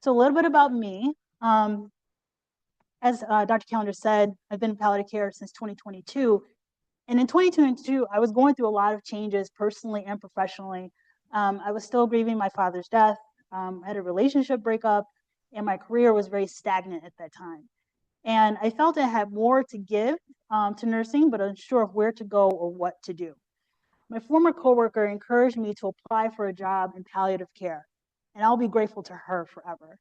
So a little bit about me. As Dr. Callender said, I've been in palliative care since 2022. And in 2022, I was going through a lot of changes personally and professionally. I was still grieving my father's death. I had a relationship breakup, and my career was very stagnant at that time. And I felt I had more to give to nursing, but unsure of where to go or what to do. My former coworker encouraged me to apply for a job in palliative care, and I'll be grateful to her forever.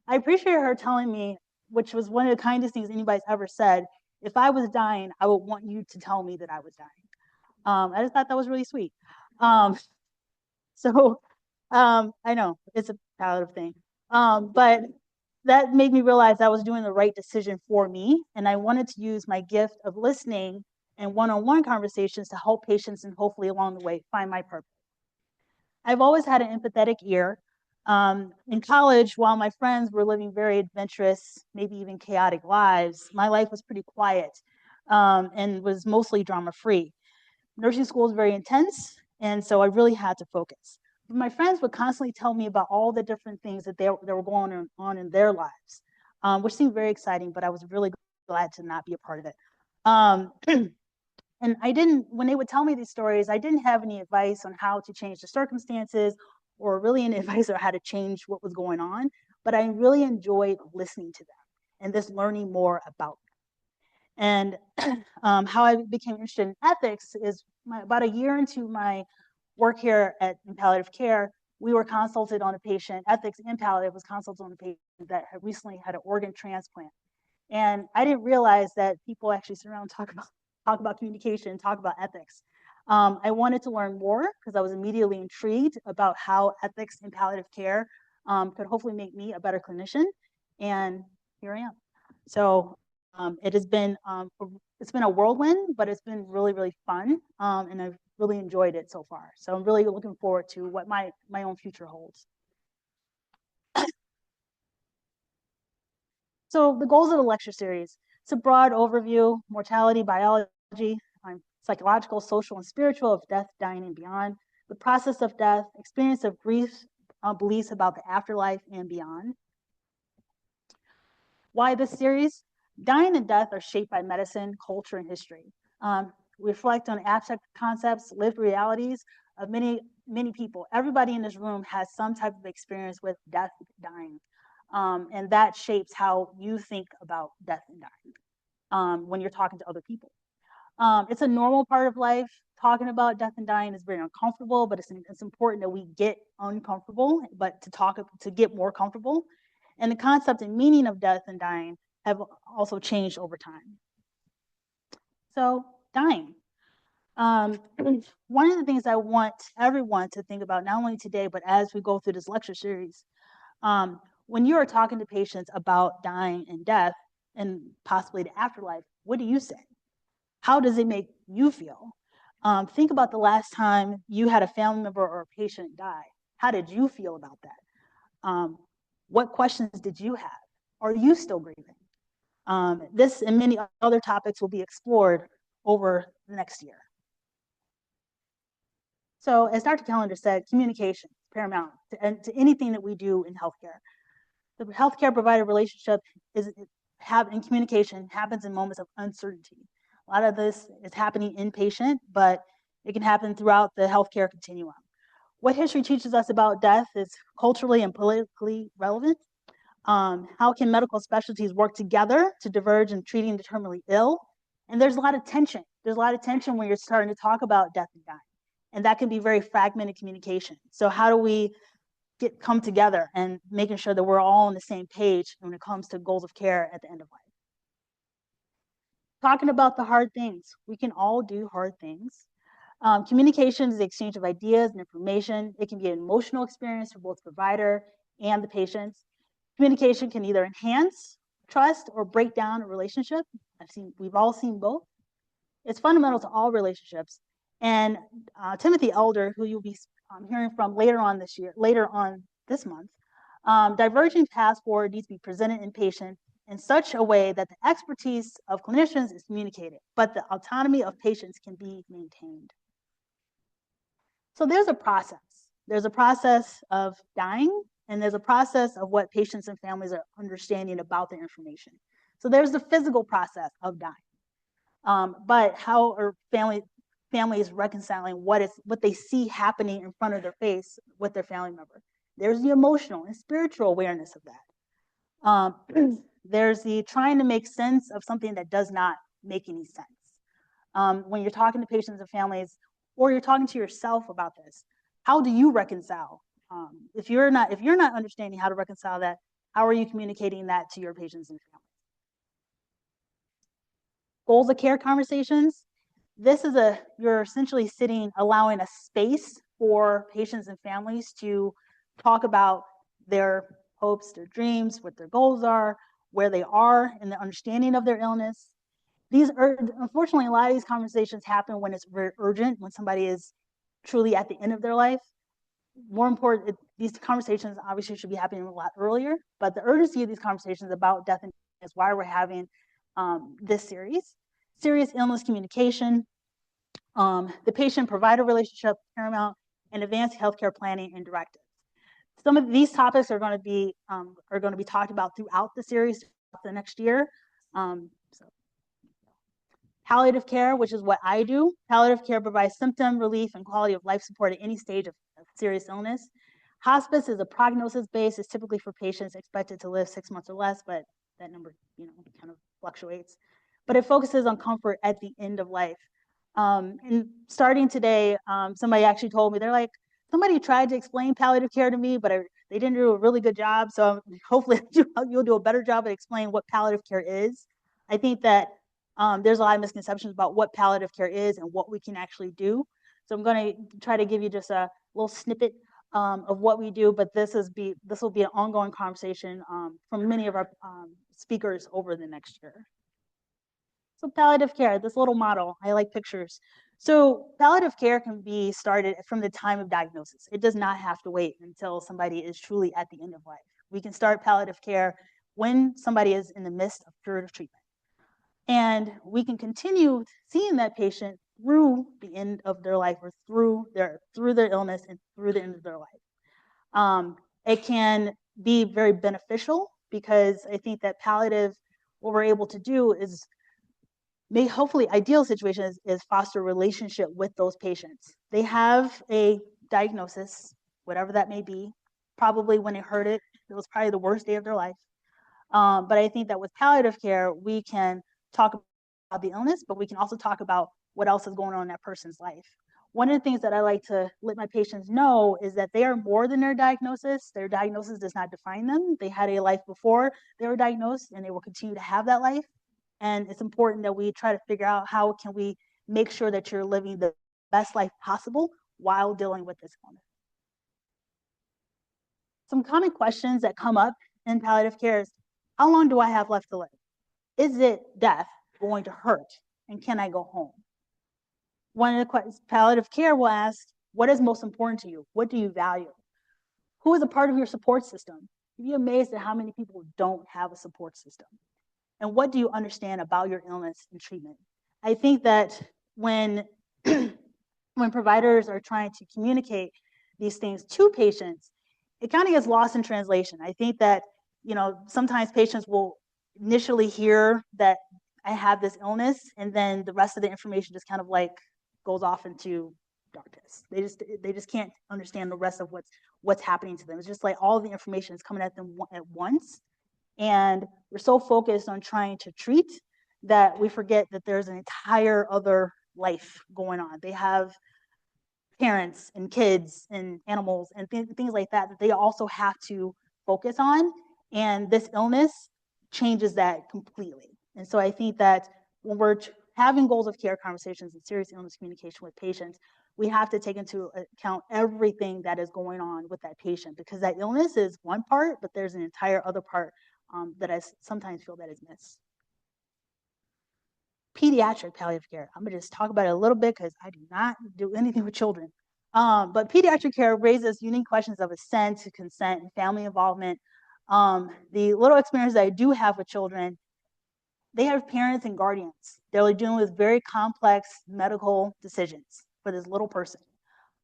I appreciate her telling me, which was one of the kindest things anybody's ever said, if I was dying, I would want you to tell me that I was dying. I just thought that was really sweet. Um, so I know it's a palliative thing, but that made me realize I was doing the right decision for me, and I wanted to use my gift of listening and one-on-one conversations to help patients and hopefully along the way find my purpose. I've always had an empathetic ear. In college, while my friends were living very adventurous, maybe even chaotic lives, my life was pretty quiet and was mostly drama-free. Nursing school is very intense, and so I really had to focus. But my friends would constantly tell me about all the different things that were going on in their lives, which seemed very exciting, but I was really glad to not be a part of it. Um, and I didn't, when they would tell me these stories, I didn't have any advice on how to change the circumstances or really any advice on how to change what was going on, but I really enjoyed listening to them and just learning more about them. And how I became interested in ethics is about a year into my work here in palliative care, we were consulted on a patient, ethics and palliative was consulted on a patient that had recently had an organ transplant. And I didn't realize that people actually sit around and talk about communication, talk about ethics. I wanted to learn more because I was immediately intrigued about how ethics in palliative care could hopefully make me a better clinician. And here I am. So it has been it's been a whirlwind, but it's been really, really fun, and I've really enjoyed it so far. So I'm really looking forward to what my own future holds. So the goals of the lecture series, it's a broad overview, mortality, biology, psychological, social, and spiritual of death, dying, and beyond, the process of death, experience of grief, beliefs about the afterlife and beyond. Why this series? Dying and death are shaped by medicine, culture, and history. Reflect on abstract concepts, lived realities of many, many people. Everybody in this room has some type of experience with death, dying. And that shapes how you think about death and dying when you're talking to other people. It's a normal part of life. Talking about death and dying is very uncomfortable, but it's important that we get uncomfortable, but to get more comfortable. And the concept and meaning of death and dying have also changed over time. So, dying. One of the things I want everyone to think about, not only today, but as we go through this lecture series, when you are talking to patients about dying and death and possibly the afterlife, what do you say? How does it make you feel? Think about the last time you had a family member or a patient die. How did you feel about that? What questions did you have? Are you still grieving? This and many other topics will be explored over the next year. So as Dr. Callender said, communication is paramount to anything that we do in healthcare. The healthcare provider relationship and communication happens in moments of uncertainty. A lot of this is happening inpatient, but it can happen throughout the healthcare continuum. What history teaches us about death is culturally and politically relevant. How can medical specialties work together to diverge in treating the terminally ill? And there's a lot of tension. There's a lot of tension when you're starting to talk about death and dying. And that can be very fragmented communication. So how do we come together and making sure that we're all on the same page when it comes to goals of care at the end of life? Talking about the hard things. We can all do hard things. Communication is the exchange of ideas and information. It can be an emotional experience for both the provider and the patients. Communication can either enhance trust or break down a relationship. We've all seen both. It's fundamental to all relationships. And Timothy Elder, who you'll be hearing from later on this month, diverging paths forward needs to be presented in patient in such a way that the expertise of clinicians is communicated, but the autonomy of patients can be maintained. So there's a process. There's a process of dying, And there's a process of what patients and families are understanding about the information. So there's the physical process of dying. But how are families reconciling what they see happening in front of their face with their family member? There's the emotional and spiritual awareness of that. There's the trying to make sense of something that does not make any sense. When you're talking to patients and families, or you're talking to yourself about this, how do you reconcile? If you're not understanding how to reconcile that, how are you communicating that to your patients and families? Goals of care conversations. This is you're essentially allowing a space for patients and families to talk about their hopes, their dreams, what their goals are, where they are in the understanding of their illness. Unfortunately, a lot of these conversations happen when it's very urgent, when somebody is truly at the end of their life. More important, these conversations obviously should be happening a lot earlier, but the urgency of these conversations about death is why we're having this series. Serious illness communication, the patient-provider relationship, paramount, and advanced healthcare planning and directives. Some of these topics are going to be talked about throughout the series the next year. Palliative care, which is what I do. Palliative care provides symptom relief and quality of life support at any stage of serious illness. Hospice is a prognosis-based. It's typically for patients expected to live 6 months or less, but that number, kind of fluctuates. But it focuses on comfort at the end of life. And starting today, somebody actually told me, they're like, somebody tried to explain palliative care to me, but they didn't do a really good job. So hopefully you'll do a better job at explaining what palliative care is. I think that there's a lot of misconceptions about what palliative care is and what we can actually do. So I'm going to try to give you just a little snippet of what we do, but this will be an ongoing conversation from many of our speakers over the next year. So palliative care, this little model, I like pictures. So palliative care can be started from the time of diagnosis. It does not have to wait until somebody is truly at the end of life. We can start palliative care when somebody is in the midst of curative treatment. And we can continue seeing that patient through the end of their life, or through their illness and through the end of their life. It can be very beneficial, because I think that palliative, what we're able to do is hopefully ideal situation is foster a relationship with those patients. They have a diagnosis, whatever that may be. Probably when they heard it, it was probably the worst day of their life. But I think that with palliative care, we can talk about the illness, but we can also talk about what else is going on in that person's life. One of the things that I like to let my patients know is that they are more than their diagnosis. Their diagnosis does not define them. They had a life before they were diagnosed, and they will continue to have that life. And it's important that we try to figure out how can we make sure that you're living the best life possible while dealing with this illness. Some common questions that come up in palliative care is, how long do I have left to live? Is it death going to hurt? And can I go home? One of the questions palliative care will ask, what is most important to you? What do you value? Who is a part of your support system? You'd be amazed at how many people don't have a support system. And what do you understand about your illness and treatment? I think that when providers are trying to communicate these things to patients, it kind of gets lost in translation. I think that, sometimes patients will initially hear that I have this illness, and then the rest of the information just kind of like goes off into darkness. They just can't understand the rest of what's happening to them. It's just like all the information is coming at them at once. And we're so focused on trying to treat that we forget that there's an entire other life going on. They have parents and kids and animals and things like that they also have to focus on. And this illness changes that completely. And so I think that when we're having goals of care conversations and serious illness communication with patients, we have to take into account everything that is going on with that patient, because that illness is one part, but there's an entire other part that I sometimes feel that is missed. Pediatric palliative care. I'm gonna just talk about it a little bit because I do not do anything with children. But pediatric care raises unique questions of assent, consent, and family involvement. The little experience that I do have with children, they have parents and guardians. They're dealing with very complex medical decisions for this little person.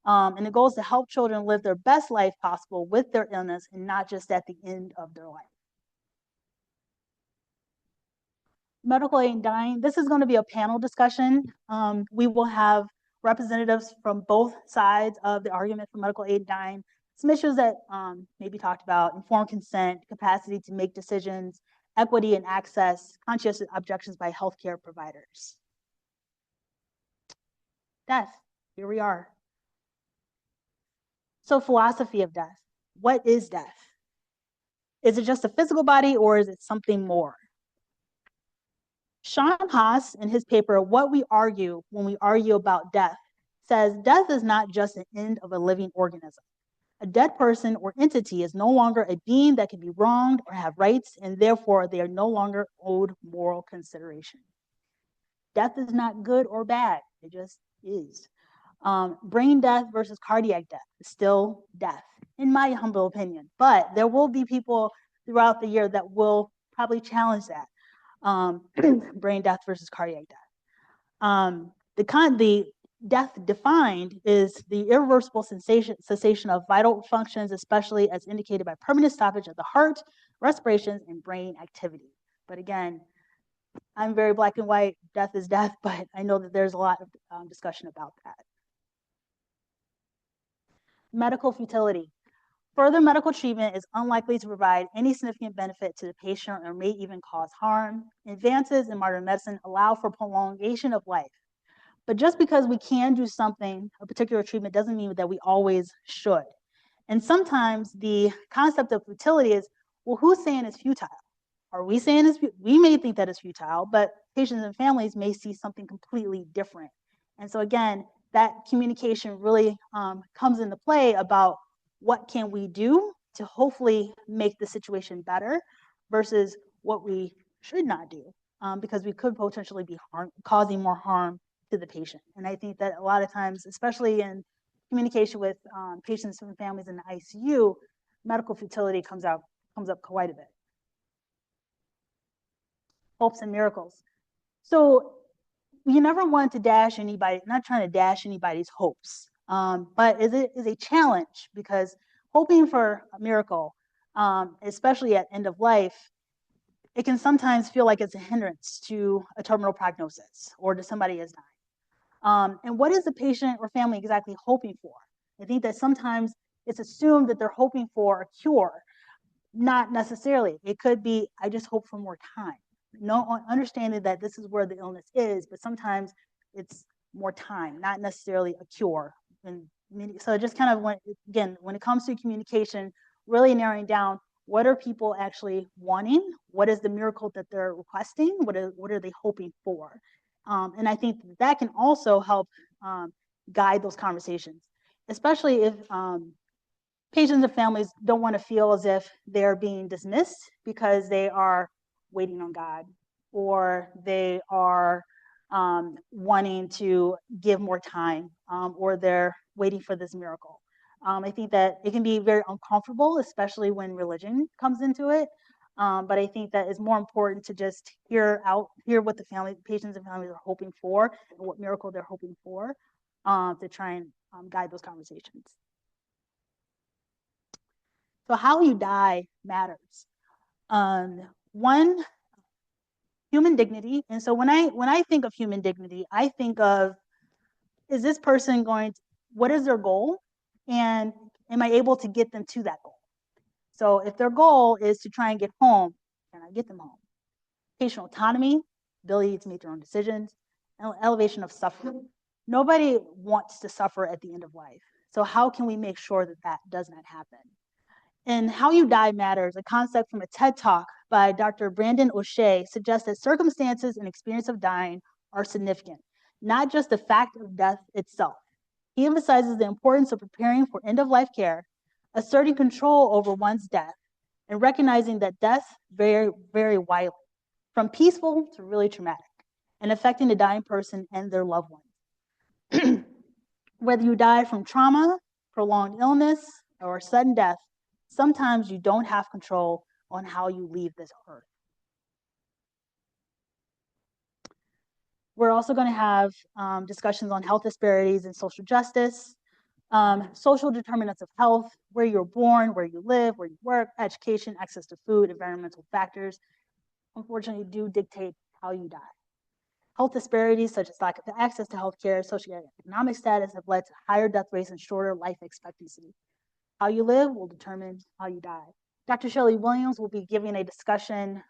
And the goal is to help children live their best life possible with their illness and not just at the end of their life. Medical aid in dying, this is going to be a panel discussion. We will have representatives from both sides of the argument for medical aid in dying. Some issues that may be talked about: informed consent, capacity to make decisions, equity and access, conscientious objections by healthcare providers. Death, here we are. So, philosophy of death. What is death? Is it just a physical body, or is it something more? Sean Haas, in his paper, What We Argue When We Argue About Death, says death is not just an end of a living organism. A dead person or entity is no longer a being that can be wronged or have rights, and therefore they are no longer owed moral consideration. Death is not good or bad, it just is. Brain death versus cardiac death is still death, in my humble opinion. But there will be people throughout the year that will probably challenge that. Brain death versus cardiac death. The death defined is the irreversible cessation of vital functions, especially as indicated by permanent stoppage of the heart, respirations, and brain activity. But again, I'm very black and white. Death is death, but I know that there's a lot of discussion about that. Medical futility. Further medical treatment is unlikely to provide any significant benefit to the patient or may even cause harm. Advances in modern medicine allow for prolongation of life. But just because we can do something, a particular treatment, doesn't mean that we always should. And sometimes the concept of futility is, well, who's saying it's futile? Are we saying it's futile? We may think that it's futile, but patients and families may see something completely different. And so again, that communication really comes into play about what can we do to hopefully make the situation better versus what we should not do, because we could potentially be causing more harm to the patient. And I think that a lot of times, especially in communication with patients and families in the ICU, medical futility comes up quite a bit. Hopes and miracles. So you never want to dash anybody, not trying to dash anybody's hopes, but it is a challenge, because hoping for a miracle, especially at end of life, it can sometimes feel like it's a hindrance to a terminal prognosis or to somebody is dying. And what is the patient or family exactly hoping for? I think that sometimes it's assumed that they're hoping for a cure. Not necessarily. It could be, I just hope for more time. No, understanding that this is where the illness is, but sometimes it's more time, not necessarily a cure. And so just kind of when it comes to communication, really narrowing down what are people actually wanting, what is the miracle that they're requesting, what are they hoping for, and I think that can also help guide those conversations, especially if patients and families don't want to feel as if they're being dismissed because they are waiting on God, or they are wanting to give more time, or they're waiting for this miracle. I think that it can be very uncomfortable, especially when religion comes into it. But I think that it's more important to just hear what the patients and families are hoping for, and what miracle they're hoping for, to try and guide those conversations. So how you die matters. One, human dignity. And so when I think of human dignity, I think of, is this person what is their goal? And am I able to get them to that goal? So if their goal is to try and get home, can I get them home? Patient autonomy, ability to make their own decisions, and elevation of suffering. Nobody wants to suffer at the end of life. So how can we make sure that that does not happen? And How You Die Matters, a concept from a TED Talk by Dr. Brandon O'Shea, suggests that circumstances and experience of dying are significant, not just the fact of death itself. He emphasizes the importance of preparing for end-of-life care, asserting control over one's death, and recognizing that death vary widely, from peaceful to really traumatic, and affecting the dying person and their loved ones. Whether you die from trauma, prolonged illness, or sudden death, sometimes you don't have control on how you leave this earth. We're also going to have discussions on health disparities and social justice. Social determinants of health, where you're born, where you live, where you work, education, access to food, environmental factors, unfortunately do dictate how you die. Health disparities such as lack of access to healthcare, socioeconomic status have led to higher death rates and shorter life expectancy. How you live will determine how you die. Dr. Shelley Williams will be giving a discussion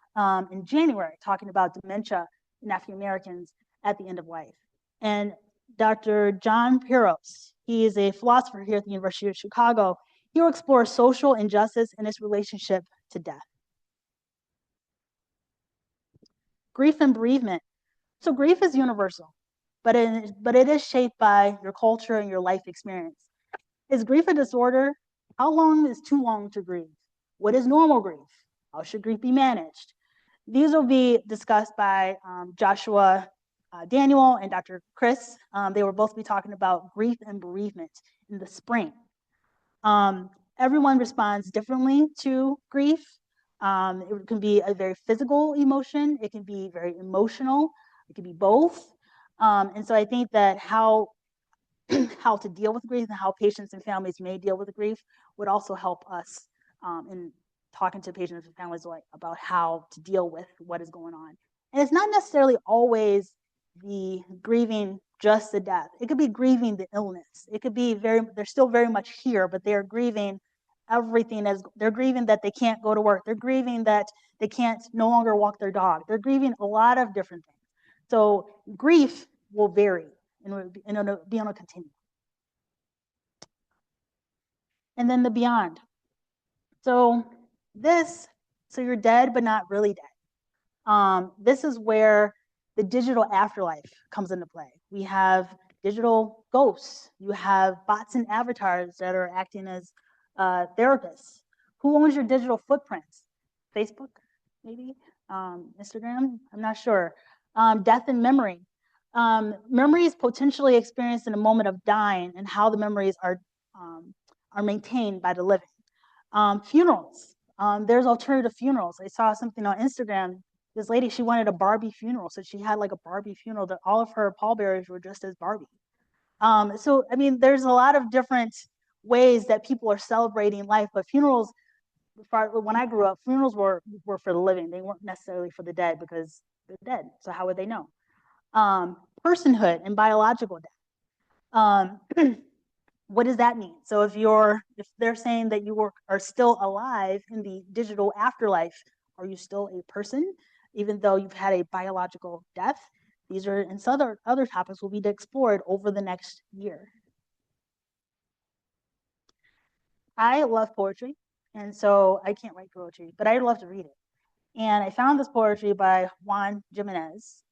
in January talking about dementia in African Americans at the end of life. And Dr. John Piros, he is a philosopher here at the University of Chicago. He will explore social injustice and its relationship to death. Grief and bereavement. So grief is universal, but it is shaped by your culture and your life experience. Is grief a disorder? How long is too long to grieve? What is normal grief? How should grief be managed? These will be discussed by Joshua Daniel and Dr. Chris. They will both be talking about grief and bereavement in the spring. Everyone responds differently to grief. It can be a very physical emotion. It can be very emotional. It can be both. And so I think that how to deal with grief and how patients and families may deal with grief would also help us in talking to patients and families about how to deal with what is going on. And it's not necessarily always the grieving just the death. It could be grieving the illness. It could be they're still very much here, but they're grieving everything. They're grieving that they can't go to work. They're grieving that they can't no longer walk their dog. They're grieving a lot of different things. So grief will vary and it'll be on a continuum. And then the beyond. So you're dead, but not really dead. This is where the digital afterlife comes into play. We have digital ghosts. You have bots and avatars that are acting as therapists. Who owns your digital footprints? Facebook, maybe? Instagram? I'm not sure. Death and memory. Memories potentially experienced in a moment of dying and how the memories are maintained by the living. Funerals. There's alternative funerals. I saw something on Instagram. This lady, she wanted a Barbie funeral. So she had like a Barbie funeral that all of her pallbearers were dressed as Barbie. So, I mean, there's a lot of different ways that people are celebrating life, but funerals, when I grew up, funerals were for the living. They weren't necessarily for the dead because they're dead. So how would they know? Personhood and biological death. What does that mean? So if they're saying that you are still alive in the digital afterlife, are you still a person, even though you've had a biological death? These are and some other topics will be explored over the next year. I love poetry, and so I can't write poetry, but I love to read it. And I found this poetry by Juan Jimenez.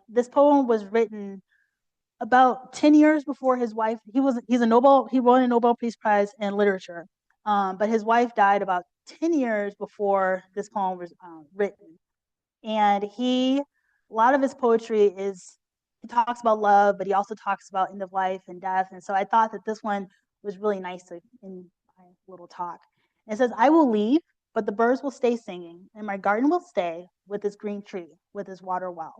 This poem was written about 10 years before his wife. He won a Nobel Peace Prize in literature, but his wife died about 10 years before this poem was written. And a lot of his poetry he talks about love, but he also talks about end of life and death. And so I thought that this one was really nice in my little talk. It says, I will leave, but the birds will stay singing, and my garden will stay with its green tree, with its water well.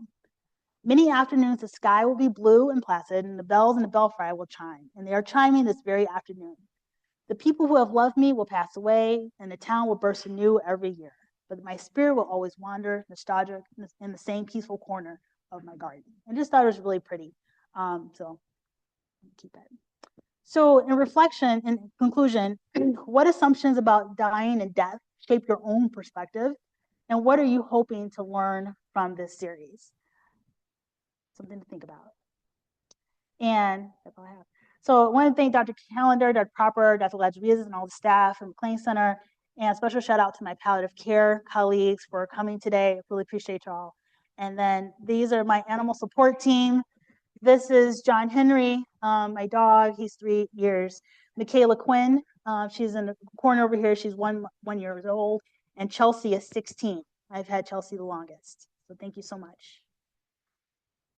Many afternoons the sky will be blue and placid, and the bells in the belfry will chime, and they are chiming this very afternoon. The people who have loved me will pass away, and the town will burst anew every year. But my spirit will always wander, nostalgic, in the same peaceful corner of my garden. I just thought it was really pretty. So keep that. So in reflection, in conclusion, what assumptions about dying and death shape your own perspective? And what are you hoping to learn from this series? Something to think about. And that's all I have. So I want to thank Dr. Callender, Dr. Proper, Dr. Ladriez, and all the staff from MacLean Center. And a special shout out to my palliative care colleagues for coming today. I really appreciate y'all. And then these are my animal support team. This is John Henry, my dog. He's 3 years. Michaela Quinn, she's in the corner over here. She's one year old. And Chelsea is 16. I've had Chelsea the longest. So thank you so much.